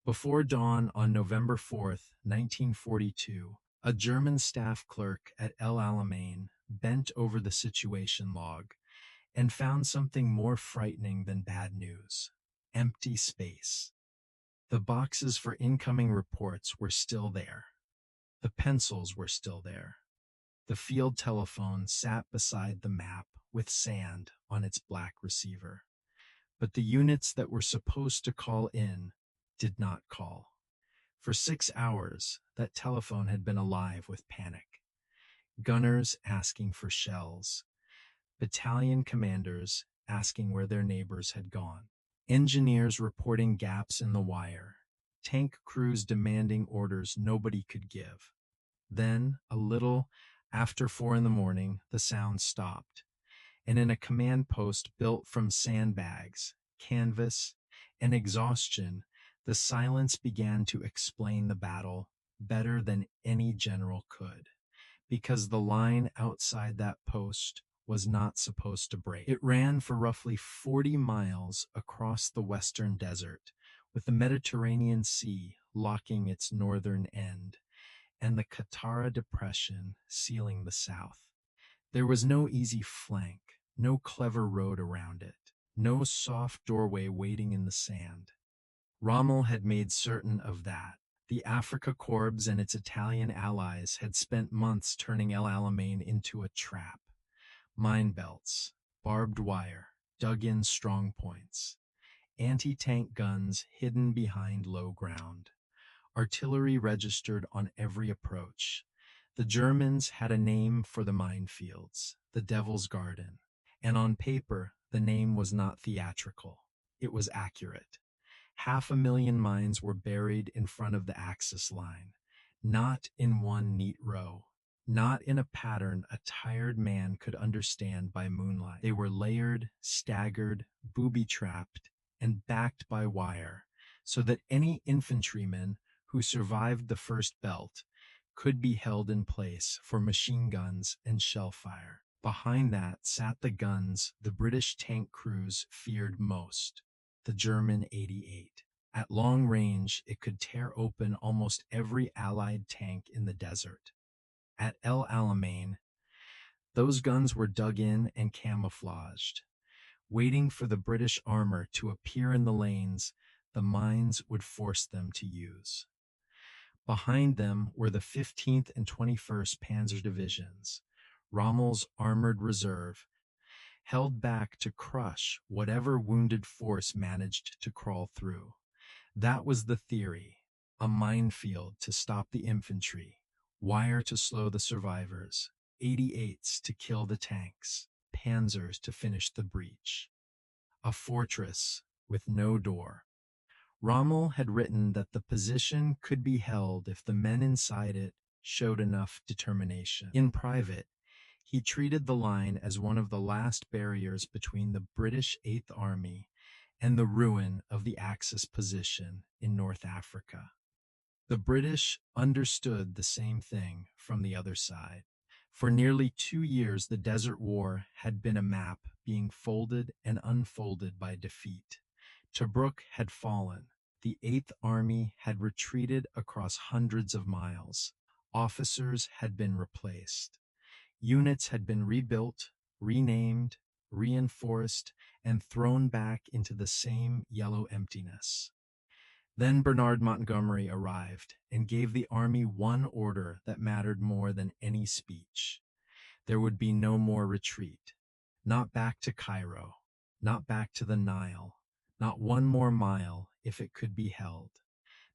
Before dawn on November 4th, 1942, a German staff clerk at El Alamein bent over the situation log and found something more frightening than bad news: empty space. The boxes for incoming reports were still there. The pencils were still there. The field telephone sat beside the map with sand on its black receiver. But the units that were supposed to call in did not call. For 6 hours, that telephone had been alive with panic. Gunners asking for shells. Battalion commanders asking where their neighbors had gone. Engineers reporting gaps in the wire. Tank crews demanding orders nobody could give. Then, a little after 4 in the morning, the sound stopped, and in a command post built from sandbags, canvas, and exhaustion, the silence began to explain the battle better than any general could, because the line outside that post was not supposed to break. It ran for roughly 40 miles across the western desert, with the Mediterranean Sea locking its northern end, and the Qattara Depression sealing the south. There was no easy flank, no clever road around it, no soft doorway waiting in the sand. Rommel had made certain of that. The Afrika Korps and its Italian allies had spent months turning El Alamein into a trap. Mine belts, barbed wire, dug-in strong points, anti-tank guns hidden behind low ground, artillery registered on every approach. The Germans had a name for the minefields, the Devil's Garden, and on paper the name was not theatrical. It was accurate. 500,000 mines were buried in front of the Axis line, not in one neat row, not in a pattern a tired man could understand by moonlight. They were layered, staggered, booby-trapped, and backed by wire, so that any infantryman who survived the first belt could be held in place for machine guns and shell fire. Behind that sat the guns the British tank crews feared most, the German 88. At long range, it could tear open almost every Allied tank in the desert. At El Alamein, those guns were dug in and camouflaged, waiting for the British armor to appear in the lanes the mines would force them to use. Behind them were the 15th and 21st Panzer divisions, Rommel's armored reserve, held back to crush whatever wounded force managed to crawl through. That was the theory: a minefield to stop the infantry, wire to slow the survivors, 88s to kill the tanks, Panzers to finish the breach. A fortress with no door. Rommel had written that the position could be held if the men inside it showed enough determination. In private, he treated the line as one of the last barriers between the British Eighth Army and the ruin of the Axis position in North Africa. The British understood the same thing from the other side. For nearly 2 years, the Desert War had been a map being folded and unfolded by defeat. Tobruk had fallen. The Eighth Army had retreated across hundreds of miles. Officers had been replaced. Units had been rebuilt, renamed, reinforced, and thrown back into the same yellow emptiness. Then Bernard Montgomery arrived and gave the army one order that mattered more than any speech. There would be no more retreat. Not back to Cairo, not back to the Nile, not one more mile if it could be held.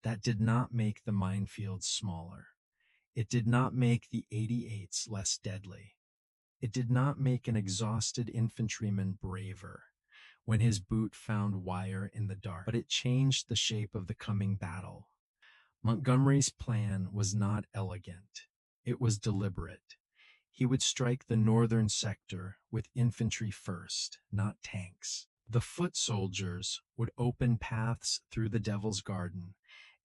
That did not make the minefields smaller. It did not make the 88s less deadly. It did not make an exhausted infantryman braver when his boot found wire in the dark, but it changed the shape of the coming battle. Montgomery's plan was not elegant. It was deliberate. He would strike the northern sector with infantry first, not tanks. The foot soldiers would open paths through the Devil's Garden,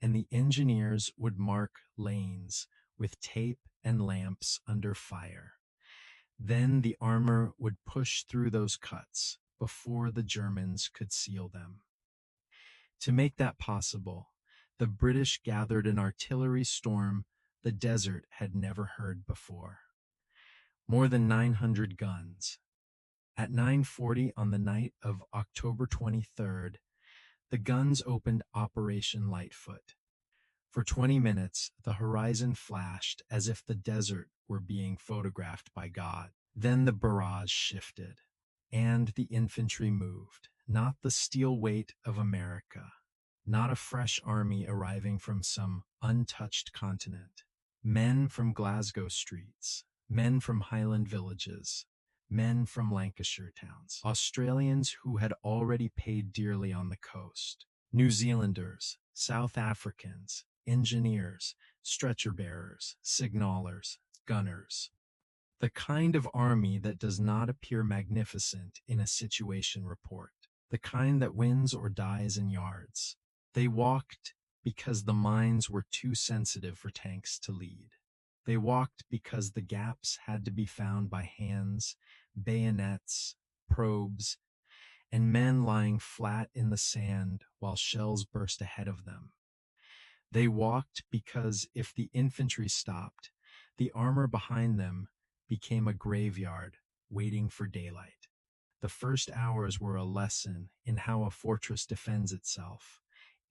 and the engineers would mark lanes with tape and lamps under fire. Then the armor would push through those cuts before the Germans could seal them. To make that possible, The British gathered an artillery storm the desert had never heard before. More than 900 guns. At 9:40 on the night of October 23rd, the guns opened Operation Lightfoot. For 20 minutes, the horizon flashed as if the desert were being photographed by God. Then the barrage shifted, and the infantry moved, not the steel weight of America, not a fresh army arriving from some untouched continent. Men from Glasgow streets, men from Highland villages, men from Lancashire towns, Australians who had already paid dearly on the coast, New Zealanders, South Africans, engineers, stretcher bearers, signalers, gunners. The kind of army that does not appear magnificent in a situation report, the kind that wins or dies in yards. They walked because the mines were too sensitive for tanks to lead. They walked because the gaps had to be found by hands, bayonets, probes, and men lying flat in the sand while shells burst ahead of them. They walked because if the infantry stopped, the armor behind them became a graveyard waiting for daylight. The first hours were a lesson in how a fortress defends itself.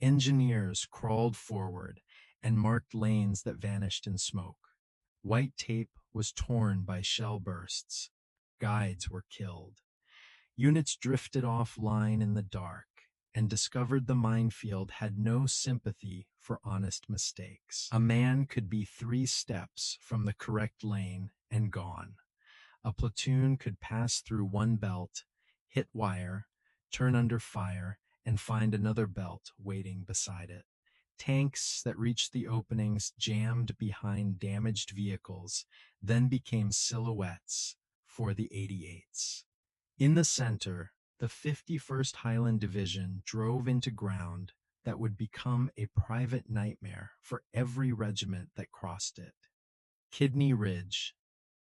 Engineers crawled forward and marked lanes that vanished in smoke. White tape was torn by shell bursts. Guides were killed. Units drifted offline in the dark and discovered the minefield had no sympathy for honest mistakes. A man could be 3 steps from the correct lane and gone. A platoon could pass through one belt, hit wire, turn under fire, and find another belt waiting beside it. Tanks that reached the openings jammed behind damaged vehicles, then became silhouettes for the 88s. In the center, the 51st Highland Division drove into ground that would become a private nightmare for every regiment that crossed it. Kidney Ridge,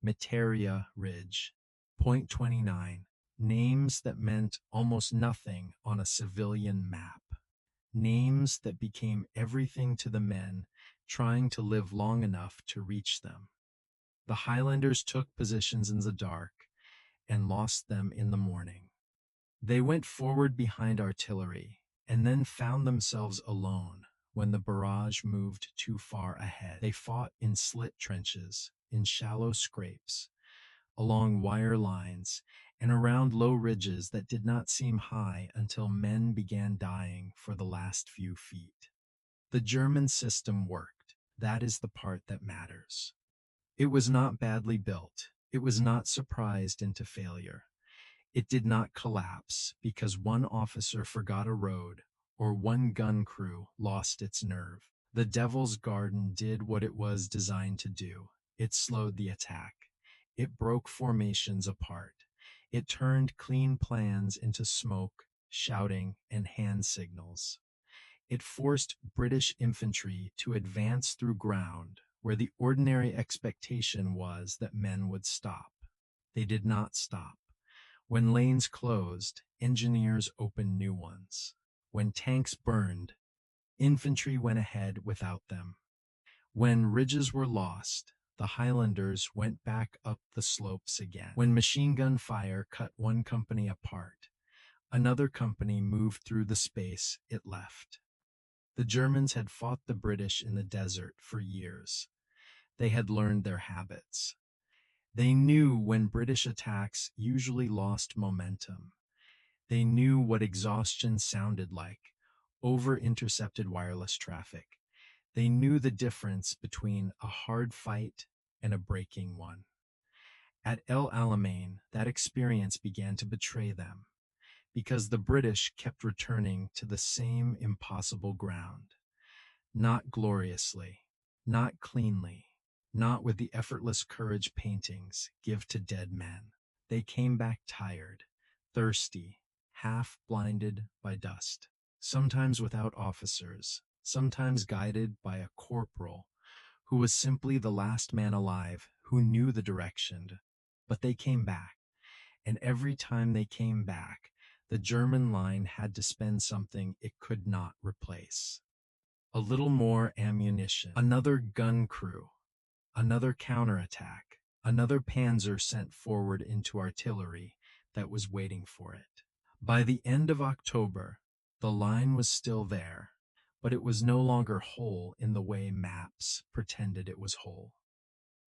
Materia Ridge, Point 29, names that meant almost nothing on a civilian map. Names that became everything to the men trying to live long enough to reach them. The Highlanders took positions in the dark and lost them in the morning. They went forward behind artillery and then found themselves alone when the barrage moved too far ahead. They fought in slit trenches, in shallow scrapes, along wire lines, and around low ridges that did not seem high until men began dying for the last few feet. The German system worked. That is the part that matters. It was not badly built. It was not surprised into failure. It did not collapse because one officer forgot a road or one gun crew lost its nerve. The Devil's Garden did what it was designed to do. It slowed the attack. It broke formations apart. It turned clean plans into smoke, shouting, and hand signals. It forced British infantry to advance through ground where the ordinary expectation was that men would stop. They did not stop. When lanes closed, engineers opened new ones. When tanks burned, infantry went ahead without them. When ridges were lost, the Highlanders went back up the slopes again. When machine gun fire cut one company apart, another company moved through the space it left. The Germans had fought the British in the desert for years. They had learned their habits. They knew when British attacks usually lost momentum. They knew what exhaustion sounded like, over-intercepted wireless traffic. They knew the difference between a hard fight and a breaking one. At El Alamein, that experience began to betray them, because the British kept returning to the same impossible ground. Not gloriously, not cleanly, not with the effortless courage paintings give to dead men. They came back tired, thirsty, half blinded by dust, sometimes without officers, sometimes guided by a corporal who was simply the last man alive who knew the direction. But they came back, and every time they came back, the German line had to spend something it could not replace. A little more ammunition. Another gun crew. Another counterattack. Another panzer sent forward into artillery that was waiting for it. By the end of October, the line was still there, but it was no longer whole in the way maps pretended it was whole.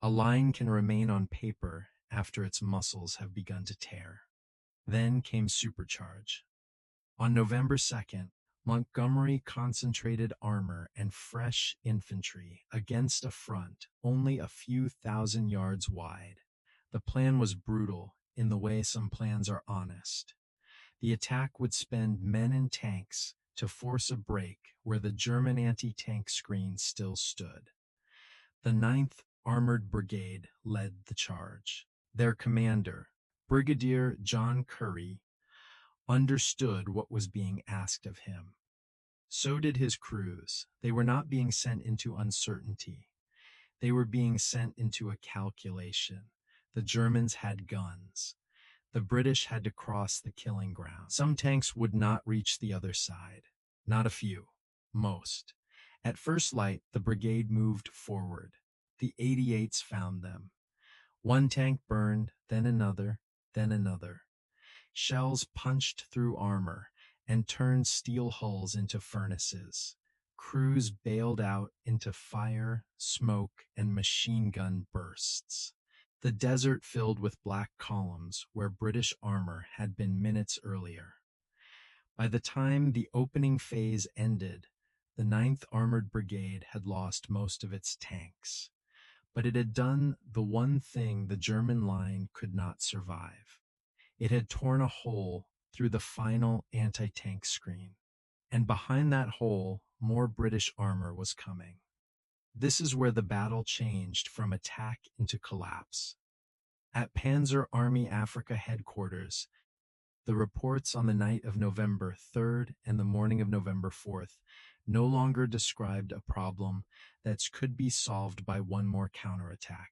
A line can remain on paper after its muscles have begun to tear. Then came Supercharge. On November 2nd, Montgomery concentrated armor and fresh infantry against a front only a few thousand yards wide. The plan was brutal in the way some plans are honest. The attack would spend men and tanks to force a break where the German anti-tank screen still stood. The 9th Armored Brigade led the charge. Their commander, Brigadier John Curry, understood what was being asked of him. So did his crews. They were not being sent into uncertainty. They were being sent into a calculation. The Germans had guns. The British had to cross the killing ground. Some tanks would not reach the other side. Not a few. Most. At first light, the brigade moved forward. The 88s found them. One tank burned, then another, then another. Shells punched through armor and turned steel hulls into furnaces. Crews bailed out into fire, smoke, and machine gun bursts. The desert filled with black columns where British armor had been minutes earlier. By the time the opening phase ended, the 9th Armored Brigade had lost most of its tanks. But it had done the one thing the German line could not survive. It had torn a hole through the final anti-tank screen, and behind that hole, more British armor was coming. This is where the battle changed from attack into collapse. At Panzer Army Afrika headquarters, the reports on the night of November 3rd and the morning of November 4th no longer described a problem that could be solved by one more counterattack.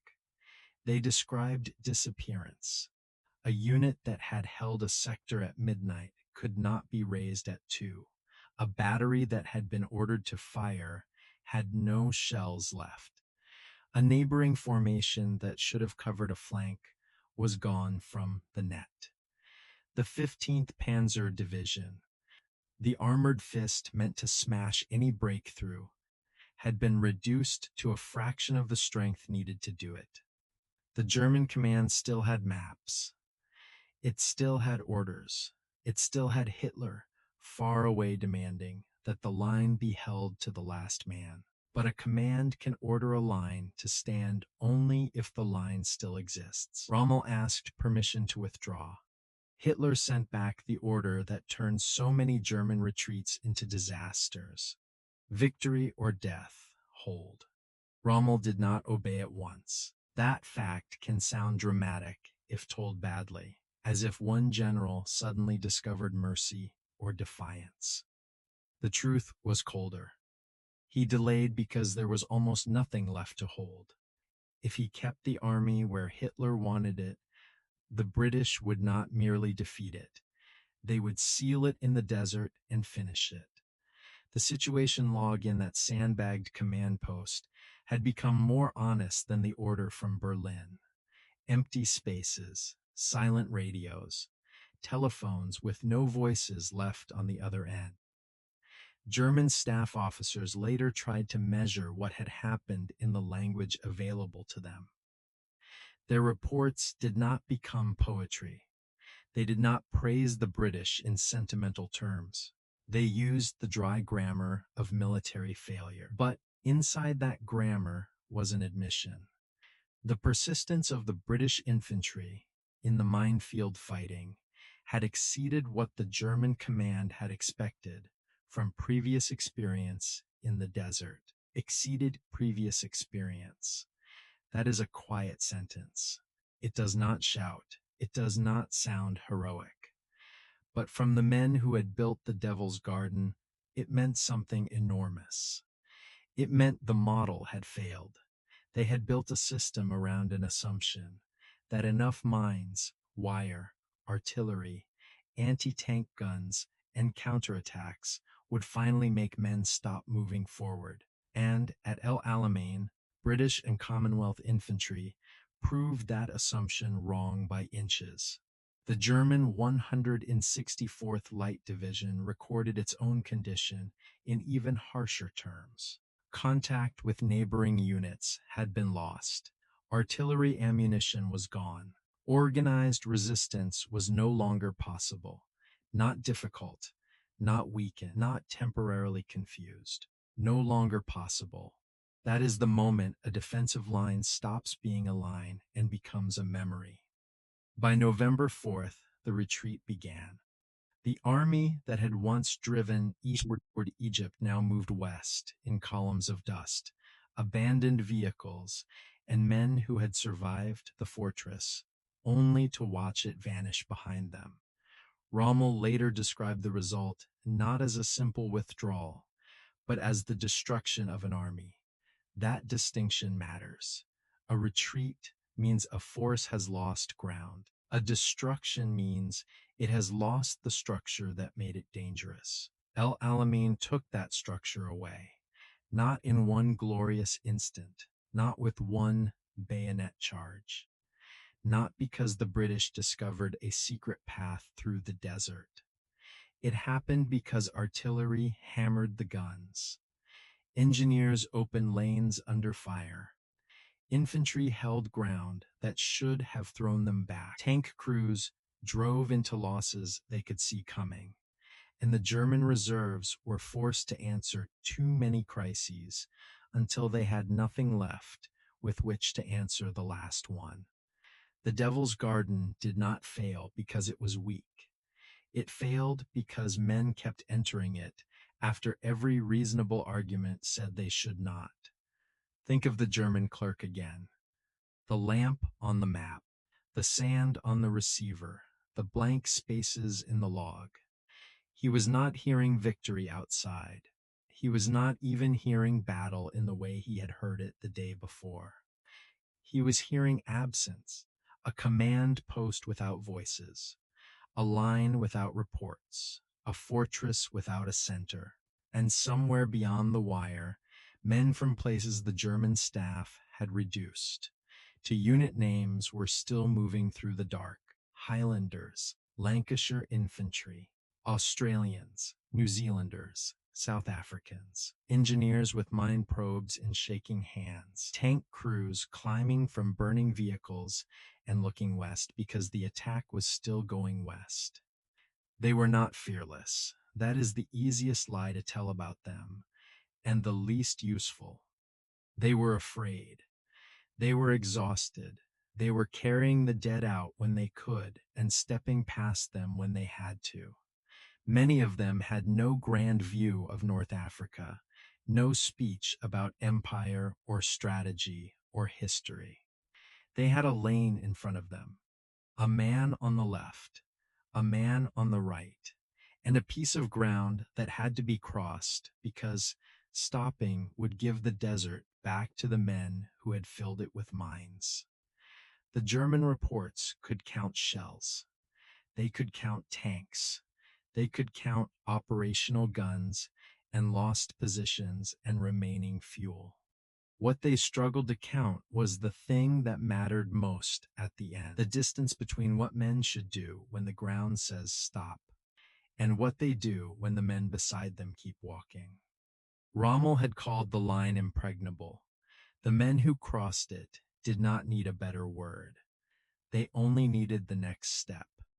They described disappearance. A unit that had held a sector at midnight could not be raised at 2. A battery that had been ordered to fire had no shells left. A neighboring formation that should have covered a flank was gone from the net. The 15th Panzer Division, the armored fist meant to smash any breakthrough, had been reduced to a fraction of the strength needed to do it. The German command still had maps. It still had orders. It still had Hitler far away demanding that the line be held to the last man. But a command can order a line to stand only if the line still exists. Rommel asked permission to withdraw. Hitler sent back the order that turned so many German retreats into disasters. Victory or death, hold. Rommel did not obey at once. That fact can sound dramatic if told badly, as if one general suddenly discovered mercy or defiance. The truth was colder. He delayed because there was almost nothing left to hold. If he kept the army where Hitler wanted it, the British would not merely defeat it. They would seal it in the desert and finish it. The situation log in that sandbagged command post had become more honest than the order from Berlin. Empty spaces, silent radios, telephones with no voices left on the other end. German staff officers later tried to measure what had happened in the language available to them. Their reports did not become poetry. They did not praise the British in sentimental terms. They used the dry grammar of military failure. But inside that grammar was an admission. The persistence of the British infantry in the minefield fighting had exceeded what the German command had expected from previous experience in the desert. Exceeded previous experience. That is a quiet sentence. It does not shout. It does not sound heroic. But from the men who had built the Devil's Garden, it meant something enormous. It meant the model had failed. They had built a system around an assumption that enough mines, wire, artillery, anti-tank guns, and counterattacks would finally make men stop moving forward. And at El Alamein, British and Commonwealth infantry proved that assumption wrong by inches. The German 164th Light Division recorded its own condition in even harsher terms. Contact with neighboring units had been lost. Artillery ammunition was gone. Organized resistance was no longer possible. Not difficult, not weakened, not temporarily confused. No longer possible. That is the moment a defensive line stops being a line and becomes a memory. By November 4th, the retreat began. The army that had once driven eastward toward Egypt now moved west in columns of dust, abandoned vehicles, and men who had survived the fortress, only to watch it vanish behind them. Rommel later described the result not as a simple withdrawal, but as the destruction of an army. That distinction matters. A retreat means a force has lost ground. A destruction means it has lost the structure that made it dangerous. El Alamein took that structure away, not in one glorious instant, not with one bayonet charge, not because the British discovered a secret path through the desert. It happened because artillery hammered the guns. Engineers opened lanes under fire. Infantry held ground that should have thrown them back. Tank crews drove into losses they could see coming. And the German reserves were forced to answer too many crises until they had nothing left with which to answer the last one. The Devil's Garden did not fail because it was weak. It failed because men kept entering it after every reasonable argument said they should not. Think of the German clerk again. The lamp on the map, the sand on the receiver, the blank spaces in the log. He was not hearing victory outside. He was not even hearing battle in the way he had heard it the day before. He was hearing absence, a command post without voices, a line without reports, a fortress without a center. And somewhere beyond the wire, men from places the German staff had reduced to unit names were still moving through the dark. Highlanders, Lancashire Infantry, Australians, New Zealanders, South Africans, engineers with mine probes and shaking hands, tank crews climbing from burning vehicles and looking west because the attack was still going west. They were not fearless. That is the easiest lie to tell about them, and the least useful. They were afraid. They were exhausted. They were carrying the dead out when they could and stepping past them when they had to. Many of them had no grand view of North Africa, no speech about empire or strategy or history. They had a lane in front of them, a man on the left, a man on the right, and a piece of ground that had to be crossed because stopping would give the desert back to the men who had filled it with mines. The German reports could count shells. They could count tanks. They could count operational guns and lost positions and remaining fuel. What they struggled to count was the thing that mattered most at the end, the distance between what men should do when the ground says stop and what they do when the men beside them keep walking. Rommel had called the line impregnable. The men who crossed it did not need a better word. They only needed the next step.